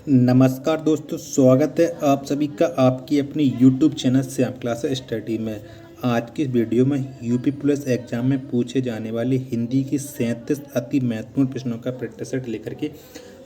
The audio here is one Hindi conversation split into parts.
नमस्कार दोस्तों, स्वागत है आप सभी का आपकी अपनी YouTube channel Shyam class study में। आज की इस वीडियो में यूपी पुलिस एग्जाम में पूछे जाने वाले हिंदी की 37 अति महत्वपूर्ण प्रश्नों का प्रैक्टिस सेट लेकर के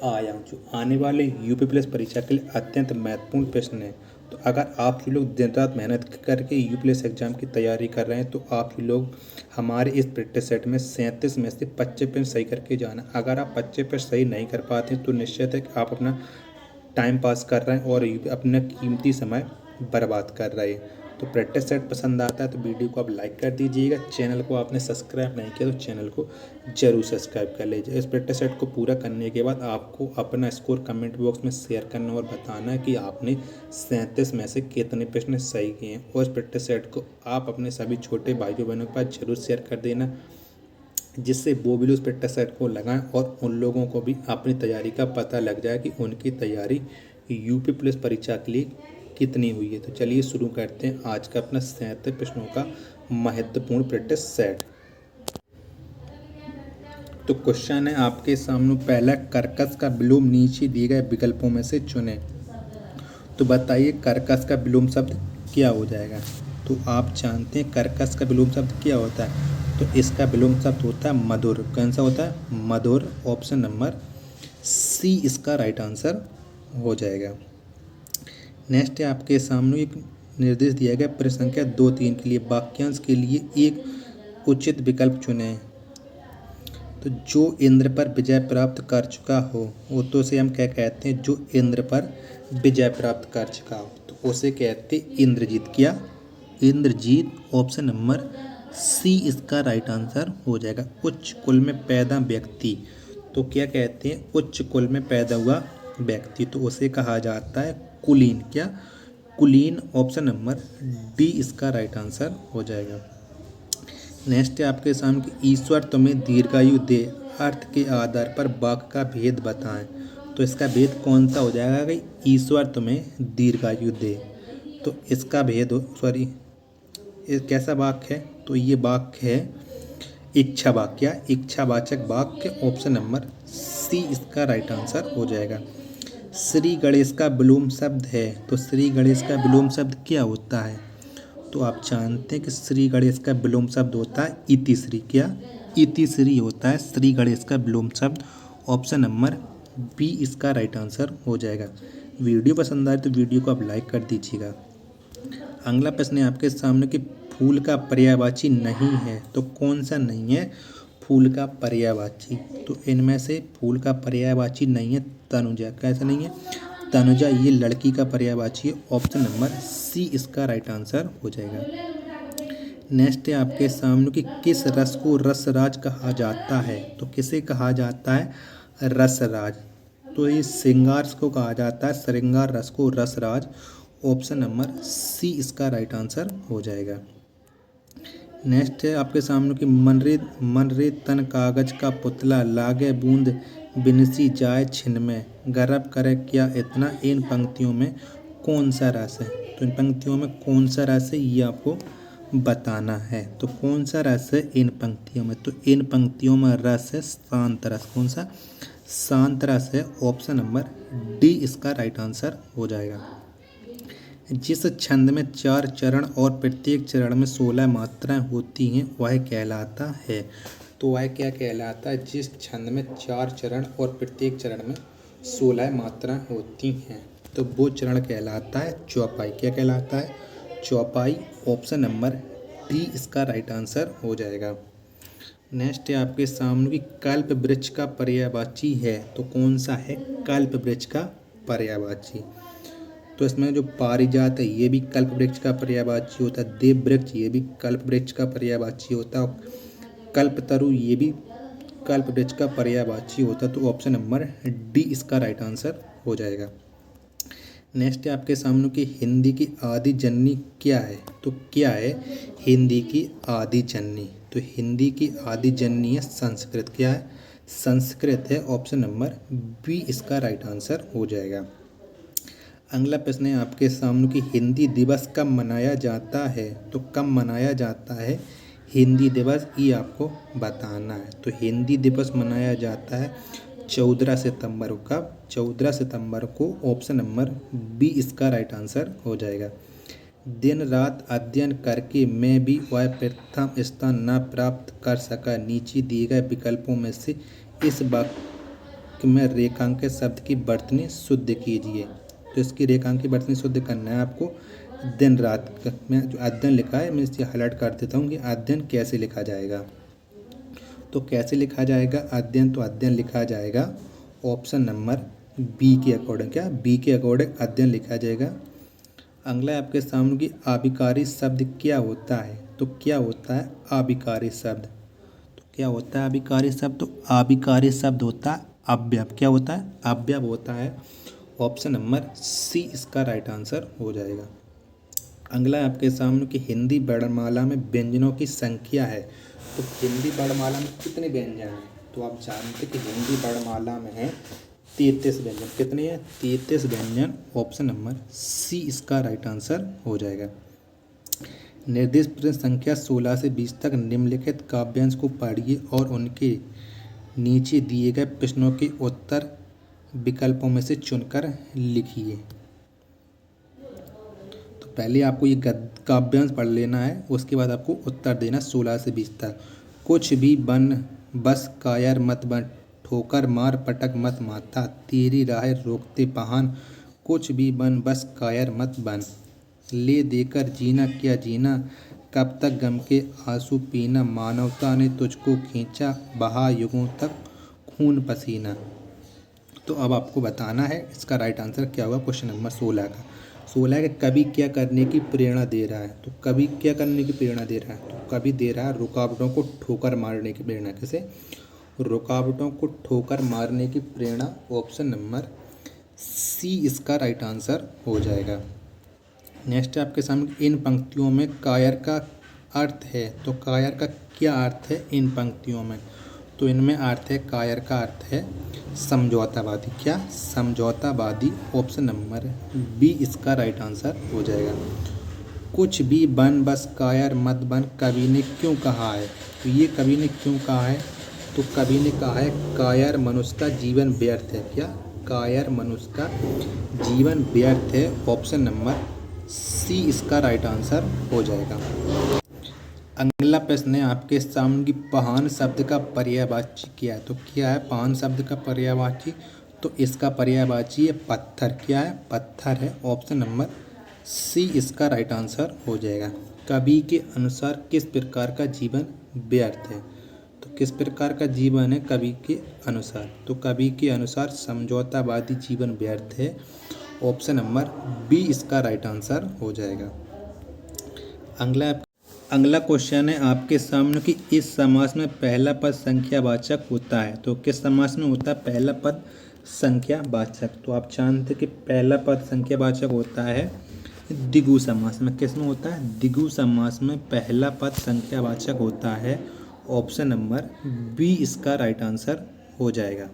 आया हूँ, जो आने वाले यूपी पुलिस परीक्षा के लिए अत्यंत महत्वपूर्ण प्रश्न है। तो अगर आप जो लोग दिन रात मेहनत करके यूपी पुलिस एग्जाम की तैयारी कर रहे हैं तो आप ही लोग हमारे इस प्रैक्टिस सेट में 37 में से 25 प्रश्न सही करके जाना। अगर आप 25 प्रश्न सही नहीं कर पाते तो निश्चित है कि आप अपना टाइम पास कर रहे हैं और अपना कीमती समय बर्बाद कर रहे हैं। तो प्रैक्टिस सेट पसंद आता है तो वीडियो को आप लाइक कर दीजिएगा। चैनल को आपने सब्सक्राइब नहीं किया तो चैनल को जरूर सब्सक्राइब कर लीजिए। इस प्रैक्टिस सेट को पूरा करने के बाद आपको अपना स्कोर कमेंट बॉक्स में शेयर करना और बताना है कि आपने 37 में से कितने प्रश्न सही किए हैं। और इस प्रैक्टिस सेट को आप अपने सभी छोटे भाइयों बहनों के पास जरूर शेयर कर देना, जिससे वो भी उस प्रैक्टिस सेट को लगाएं और उन लोगों को भी अपनी तैयारी का पता लग जाए कि उनकी तैयारी यूपी पुलिस परीक्षा के लिए कितनी हुई है। तो चलिए शुरू करते हैं आज का अपना 37 प्रश्नों का महत्वपूर्ण प्रैक्टिस सेट। तो क्वेश्चन है आपके सामने, पहला कर्कश का विलोम नीचे दिए गए विकल्पों में से चुनें। तो बताइए कर्कश का विलोम शब्द क्या हो जाएगा। तो आप जानते हैं कर्कश का विलोम शब्द क्या होता है। तो इसका विलोम शब्द होता है मधुर। कौन सा होता है? मधुर। ऑप्शन नंबर सी इसका राइट आंसर हो जाएगा। नेक्स्ट है आपके सामने एक निर्देश दिया गया, प्रश्न संख्या 2-3 के लिए वाक्यांश के लिए एक उचित विकल्प चुनें। तो जो इंद्र पर विजय प्राप्त कर चुका हो वो तो उसे हम क्या कहते हैं? जो इंद्र पर विजय प्राप्त कर चुका हो तो उसे कहते इंद्रजीत। क्या? इंद्रजीत। ऑप्शन नंबर सी इसका राइट आंसर हो जाएगा। उच्च कुल में पैदा व्यक्ति तो क्या कहते हैं? उच्च कुल में पैदा हुआ व्यक्ति तो उसे कहा जाता है कुलीन। क्या? कुलीन। ऑप्शन नंबर डी इसका राइट आंसर हो जाएगा। नेक्स्ट है आपके सामने कि ईश्वर तुम्हें दीर्घायु दे अर्थ के आधार पर वाक्य का भेद बताएं। तो इसका भेद कौन सा हो जाएगा कि ईश्वर तुम्हें दीर्घायु दे। तो इसका भेद सॉरी कैसा वाक्य है? तो ये वाक्य है इच्छा वाक्य, इच्छावाचक वाक्य। ऑप्शन नंबर सी इसका राइट आंसर हो जाएगा। श्री गणेश का विलोम शब्द है। तो श्री गणेश का विलोम शब्द क्या होता है? तो आप जानते हैं कि श्री गणेश का विलोम शब्द होता है इतिश्री। क्या? इतिश्री होता है श्री गणेश का विलोम शब्द। ऑप्शन नंबर बी इसका राइट आंसर हो जाएगा। वीडियो पसंद आए तो वीडियो को आप लाइक कर दीजिएगा। अगला प्रश्न है आपके सामने कि फूल का पर्यायवाची नहीं है। तो कौन सा नहीं है फूल का पर्यायवाची? तो इनमें से फूल का पर्यायवाची नहीं है तनुजा। कैसा नहीं है? तनुजा ये लड़की का पर्यायवाची है। ऑप्शन नंबर सी इसका राइट आंसर हो जाएगा। नेक्स्ट है आपके सामने कि किस रस को रसराज कहा जाता है। तो किसे कहा जाता है? रसराज। तो ये श्रृंगार को कहा जाता है श्रृंगार रस को रसराज। ऑप्शन नंबर सी इसका राइट आंसर हो जाएगा। नेक्स्ट है आपके सामने कि मन रे तन कागज का पुतला लागे बूंद बिनसी जाए छिन में गर्व करे क्या इतना। इन पंक्तियों में कौन सा रस है? तो इन पंक्तियों में कौन सा रस है ये आपको बताना है। तो कौन सा रस है इन पंक्तियों में? तो इन पंक्तियों में रस है शांत रस। कौन सा? शांत रस है। ऑप्शन नंबर डी इसका राइट आंसर हो जाएगा। जिस छंद में 4 चरण और प्रत्येक चरण में 16 मात्राएं होती हैं वह कहलाता है। तो वह क्या कहलाता है? जिस छंद में 4 चरण और प्रत्येक चरण में 16 मात्राएं होती हैं तो वो चरण कहलाता है चौपाई। क्या कहलाता है? चौपाई। ऑप्शन नंबर डी इसका राइट आंसर हो जाएगा। नेक्स्ट है आपके सामने कि कल्प वृक्ष का पर्यायवाची है। तो कौन सा है कल्प वृक्ष का पर्यायवाची? तो इसमें जो पारिजात है ये भी कल्प वृक्ष का पर्यायवाची होता है। देव वृक्ष ये भी कल्प वृक्ष का पर्यायवाची होता है। कल्पतरु ये भी कल्प वृक्ष का पर्यायवाची होता है। तो ऑप्शन नंबर डी इसका राइट आंसर हो जाएगा। नेक्स्ट है आपके सामने कि हिंदी की आदि जननी क्या है। तो क्या है हिंदी की आदि जननी? तो हिंदी की आदि जननी है संस्कृत। क्या है? संस्कृत है। ऑप्शन नंबर बी इसका राइट आंसर हो जाएगा। अगला प्रश्न है आपके सामने कि हिंदी दिवस कब मनाया जाता है। तो कब मनाया जाता है हिंदी दिवस ये आपको बताना है। तो हिंदी दिवस मनाया जाता है 14 सितंबर को। कब? 14 सितंबर को। ऑप्शन नंबर बी इसका राइट आंसर हो जाएगा। दिन रात अध्ययन करके मैं भी वह प्रथम स्थान न प्राप्त कर सका। नीचे दिए गए विकल्पों में से इस वाक्य में रेखांकित शब्द की वर्तनी शुद्ध कीजिए। तो इसकी रेखांकित वर्तनी शुद्ध करना है आपको। दिन रात में जो अध्ययन लिखा है मैं इसे हाईलाइट कर देता हूँ कि अध्ययन कैसे लिखा जाएगा। तो कैसे लिखा जाएगा अध्ययन? तो अध्ययन लिखा जाएगा ऑप्शन नंबर बी के अकॉर्डिंग। क्या? बी के अकॉर्डिंग अध्ययन लिखा जाएगा। अगला आपके सामने की आविकारी शब्द क्या होता है? तो क्या होता है आविकारी शब्द? तो क्या होता है आविकारी शब्द? तो आविकारी शब्द होता है अव्यय। क्या होता है? अव्यय होता है। ऑप्शन नंबर सी इसका राइट आंसर हो जाएगा। अगला आपके सामने की हिंदी वर्णमाला में व्यंजनों की संख्या है। तो हिंदी वर्णमाला में कितने व्यंजन हैं? तो आप जानते कि हिंदी वर्णमाला में है 33 व्यंजन। कितने हैं? 33 व्यंजन। ऑप्शन नंबर सी इसका राइट आंसर हो जाएगा। निर्दिष्ट प्रश्न संख्या 16 से 20 तक निम्नलिखित काव्यांश को पढ़िए और उनके नीचे दिए गए प्रश्नों के उत्तर विकल्पों में से चुनकर लिखिए। तो पहले आपको ये काव्यांश पढ़ लेना है, उसके बाद आपको उत्तर देना 16 से 20 तक। कुछ भी बन बस कायर मत बन, ठोकर मार पटक मत माता, तेरी राह रोकते पहान। कुछ भी बन बस कायर मत बन, ले देकर जीना क्या जीना, कब तक गम के आंसू पीना, मानवता ने तुझको खींचा, बहा युगों तक खून पसीना। तो अब आपको बताना है इसका राइट आंसर क्या होगा क्वेश्चन नंबर 16 का। 16 के कवि क्या करने की प्रेरणा दे रहा है? तो कवि क्या करने की प्रेरणा दे रहा है? तो कवि दे रहा है रुकावटों को ठोकर मारने की प्रेरणा। कैसे? रुकावटों को ठोकर मारने की प्रेरणा। ऑप्शन नंबर सी इसका राइट आंसर हो जाएगा। नेक्स्ट आपके सामने इन पंक्तियों में कायर का अर्थ है। तो कायर का क्या अर्थ है इन पंक्तियों में? तो इनमें अर्थ है, कायर का अर्थ है समझौतावादी। क्या? समझौतावादी। ऑप्शन नंबर बी इसका राइट आंसर हो जाएगा। कुछ भी बन बस कायर मत बन, कवि ने क्यों कहा है? तो ये कवि ने क्यों कहा है? तो कवि ने कहा है कायर मनुष्य का जीवन व्यर्थ है। क्या? कायर मनुष्य का जीवन व्यर्थ है। ऑप्शन नंबर सी इसका राइट आंसर हो जाएगा। अगला प्रश्न है आपके सामने की पहान शब्द का पर्यायवाची क्या है? तो क्या है पहान शब्द का पर्यायवाची? तो इसका पर्यायवाची है पत्थर। क्या है? पत्थर है। ऑप्शन नंबर सी इसका राइट आंसर हो जाएगा। कवि के अनुसार किस प्रकार का जीवन व्यर्थ है? तो किस प्रकार का जीवन है कवि के अनुसार? तो कवि के अनुसार समझौतावादी जीवन व्यर्थ है। ऑप्शन नंबर बी इसका राइट आंसर हो जाएगा। अगला क्वेश्चन है आपके सामने कि इस समास में पहला पद संख्यावाचक होता है। तो किस समास में होता है पहला पद संख्यावाचक? तो आप जानते कि पहला पद संख्यावाचक होता है द्विगु समास में। किस में होता है? द्विगु समास में पहला पद संख्यावाचक होता है। ऑप्शन नंबर बी इसका राइट आंसर हो जाएगा।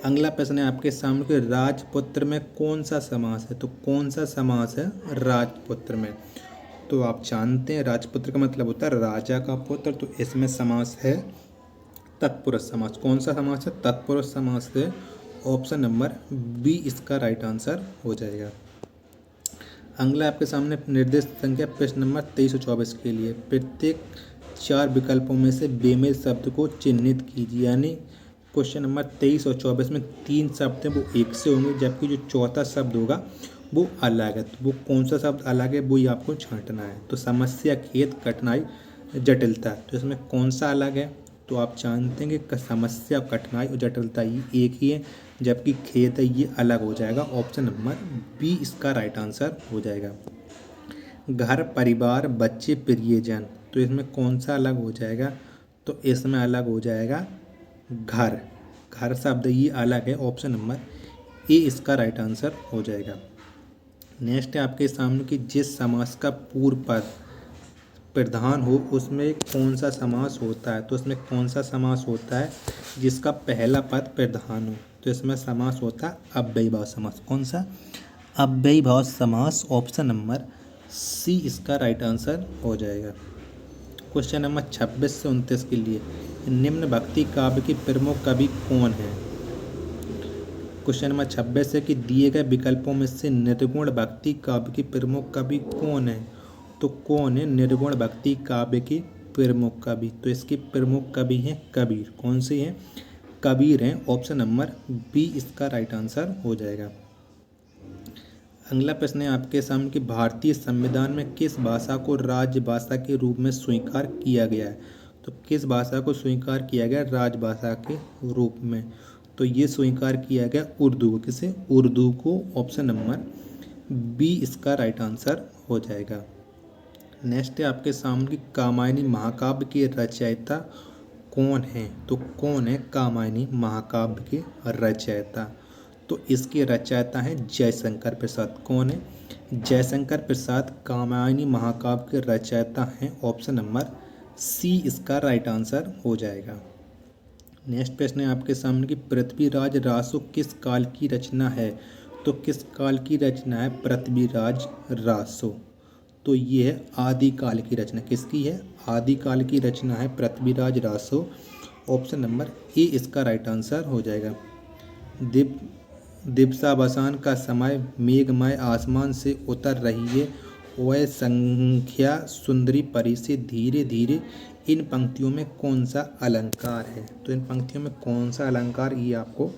अगला प्रश्न है आपके सामने कि राजपुत्र में कौन सा समास है? तो कौन सा समास है राजपुत्र में? तो आप जानते हैं राजपुत्र का मतलब होता है राजा का पुत्र। तो इसमें समास है तत्पुरुष समास। कौन सा समास है? तत्पुरुष समास है। ऑप्शन नंबर बी इसका राइट आंसर हो जाएगा। अगला आपके सामने निर्दिष्ट संख्या प्रश्न नंबर 23 और 24 के लिए प्रत्येक 4 विकल्पों में से बेमेल शब्द को चिन्हित कीजिए। यानी क्वेश्चन नंबर 23 और 24 में 3 शब्द हैं वो एक से होंगे, जबकि जो चौथा शब्द होगा वो अलग है। तो वो कौन सा शब्द अलग है वो ही आपको छांटना है। तो समस्या, खेद, कठिनाई, जटिलता। तो इसमें कौन सा अलग है? तो आप जानते हैं कि समस्या, कठिनाई और जटिलता ये एक ही है, जबकि खेद है ये अलग हो जाएगा। ऑप्शन नंबर बी इसका राइट आंसर हो जाएगा। घर, परिवार, बच्चे, प्रियजन। तो इसमें कौन सा अलग हो जाएगा? तो इसमें अलग हो जाएगा घर। घर शब्द ये अलग है। ऑप्शन नंबर ए इसका राइट आंसर हो जाएगा। नेक्स्ट है आपके सामने कि जिस समास का पूर्व पद प्रधान हो उसमें कौन सा समास होता है? तो इसमें कौन सा समास होता है जिसका पहला पद प्रधान हो? तो इसमें समास होता है अव्ययीभाव समास। कौन सा? अव्ययीभाव समास। ऑप्शन नंबर सी इसका राइट आंसर हो जाएगा। क्वेश्चन नंबर 26 से 29 के लिए, निम्न भक्ति काव्य के प्रमुख कवि कौन है। क्वेश्चन नंबर 26 है कि दिए गए विकल्पों में से निर्गुण भक्ति काव्य के प्रमुख कवि कौन है। तो कौन है निर्गुण भक्ति काव्य के प्रमुख कवि। तो इसके प्रमुख कवि हैं कबीर। कौन से हैं, कबीर हैं। ऑप्शन नंबर बी इसका राइट आंसर हो जाएगा। अगला प्रश्न है आपके सामने कि भारतीय संविधान में किस भाषा को राजभाषा के रूप में स्वीकार किया गया है। तो किस भाषा को स्वीकार किया गया राजभाषा के रूप में। तो ये स्वीकार किया गया उर्दू को। किसे, उर्दू को। ऑप्शन नंबर बी इसका राइट आंसर हो जाएगा। नेक्स्ट है आपके सामने कि कामायनी महाकाव्य के रचयिता कौन है। तो कौन है कामायनी महाकाव्य के रचयिता। तो इसके रचयिता हैं जयशंकर प्रसाद। कौन है, जयशंकर प्रसाद कामायनी महाकाव्य के रचयिता हैं। ऑप्शन नंबर सी इसका राइट आंसर हो जाएगा। नेक्स्ट प्रश्न है आपके सामने कि पृथ्वीराज रासो किस काल की रचना है। तो किस काल की रचना है पृथ्वीराज रासो। तो ये है आदिकाल की रचना। किसकी है, आदिकाल की रचना है Prithviraj Raso. Option number A इसका राइट आंसर हो जाएगा। दिवसावसान का समय, मेघमय आसमान से उतर रही है, वह संख्या सुंदरी परी से धीरे धीरे, इन पंक्तियों में कौन सा अलंकार है। तो इन पंक्तियों में कौन सा अलंकार, ये आपको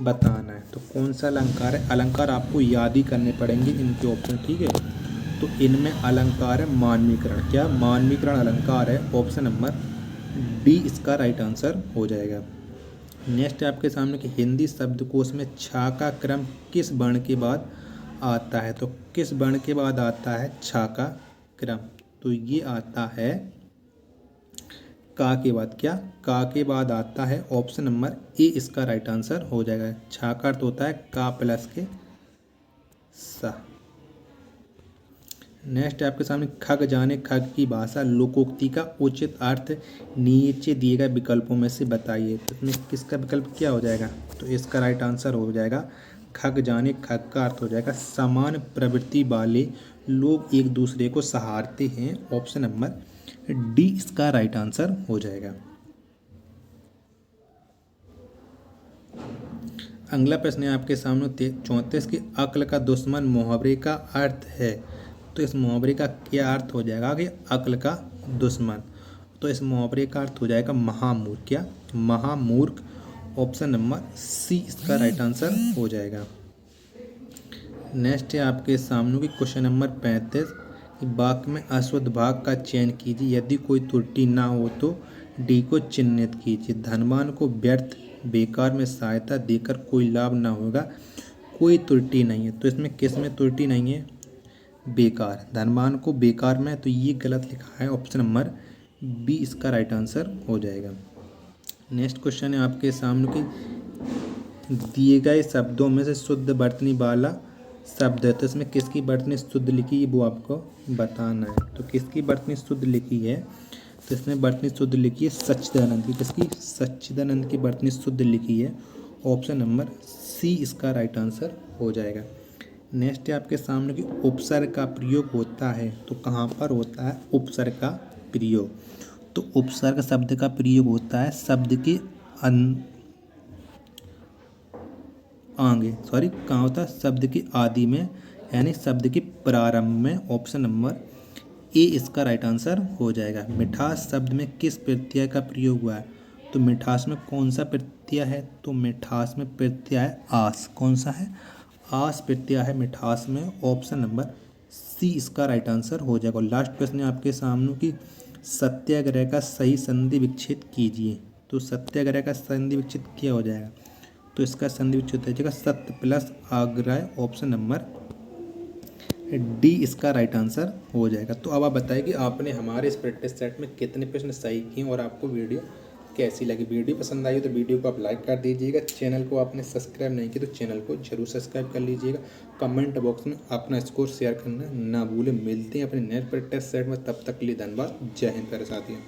बताना है। तो कौन सा अलंकार है, अलंकार आपको याद ही करने पड़ेंगे इनके ऑप्शन, ठीक है। तो इनमें अलंकार है मानवीकरण। क्या, मानवीकरण अलंकार है। ऑप्शन नंबर डी इसका राइट आंसर हो जाएगा। नेक्स्ट है आपके सामने कि हिंदी शब्दकोश में छा का क्रम किस वर्ण के बाद आता है। तो किस वर्ण के बाद आता है छा का क्रम। तो ये आता है का के बाद। क्या, का के बाद आता है। ऑप्शन नंबर ए इसका राइट आंसर हो जाएगा। छा का अर्थ होता है का प्लस के सा। नेक्स्ट है आपके सामने खग जाने खग की भाषा लोकोक्ति का उचित अर्थ नीचे दिए गए विकल्पों में से बताइए। तो इसमें किसका विकल्प क्या हो जाएगा। तो इसका राइट आंसर हो जाएगा खग जाने खग का अर्थ हो जाएगा समान प्रवृत्ति वाले लोग एक दूसरे को सहारते हैं। ऑप्शन नंबर डी इसका राइट आंसर हो जाएगा। अगला प्रश्न है आपके सामने 34 की अक्ल का दुश्मन मुहावरे का अर्थ है। तो इस मुहावरे का क्या अर्थ हो जाएगा कि अक्ल का दुश्मन। तो इस मुहावरे का अर्थ हो जाएगा महामूर्ख। क्या, महामूर्ख। ऑप्शन नंबर सी इसका राइट आंसर हो जाएगा। नेक्स्ट है आपके सामने की क्वेश्चन नंबर 35, वाक्य में अशुद्ध भाग का चयन कीजिए, यदि कोई त्रुटि ना हो तो डी को चिन्हित कीजिए। धनवान को व्यर्थ बेकार में सहायता देकर कोई लाभ ना होगा, कोई त्रुटि नहीं है। तो इसमें किस में त्रुटि नहीं है, बेकार। धनवान को बेकार में, तो ये गलत लिखा है। ऑप्शन नंबर बी इसका राइट आंसर हो जाएगा। नेक्स्ट क्वेश्चन है आपके सामने कि दिए गए शब्दों में से शुद्ध वर्तनी वाला शब्द है। तो इसमें किसकी वर्तनी शुद्ध लिखी है वो आपको बताना है। तो किसकी वर्तनी शुद्ध लिखी है। तो इसमें वर्तनी शुद्ध लिखी है सच्चिदानंद की। किसकी, सच्चिदानंद की वर्तनी शुद्ध लिखी है। ऑप्शन नंबर सी इसका राइट आंसर हो जाएगा। नेक्स्ट है आपके सामने कि उपसर्ग का प्रयोग होता है। तो कहाँ पर होता है उपसर्ग का प्रयोग। तो उपसर्ग शब्द का प्रयोग होता है शब्द के कहाँ होता है, शब्द के आदि में, यानी शब्द के प्रारंभ में। ऑप्शन नंबर ए इसका राइट आंसर हो जाएगा। मिठास शब्द में किस प्रत्यय का प्रयोग हुआ है। तो मिठास में कौन सा प्रत्यय है। तो मिठास में प्रत्यय है आस। कौन सा है, आस प्रत्यय है मिठास में। ऑप्शन नंबर सी इसका राइट आंसर हो जाएगा। लास्ट प्रश्न है आपके सामने कि सत्याग्रह का सही संधि विच्छेद कीजिए। तो सत्याग्रह का संधि विच्छेद क्या हो जाएगा। तो इसका संधि विच्छेद हो जाएगा सत्य प्लस आग्रह। ऑप्शन नंबर डी इसका राइट आंसर हो जाएगा। तो अब आप बताइए कि आपने हमारे इस प्रैक्टिस सेट में कितने प्रश्न सही किए और आपको वीडियो कैसी लगी। वीडियो पसंद आई तो वीडियो को आप लाइक कर दीजिएगा। चैनल को आपने सब्सक्राइब नहीं किया तो चैनल को जरूर सब्सक्राइब कर लीजिएगा। कमेंट बॉक्स में अपना स्कोर शेयर करना ना भूलें। मिलते हैं अपने नेक्स्ट प्रैक्टिस सेट में, तब तक के लिए धन्यवाद। जय हिंद प्यारे साथियों।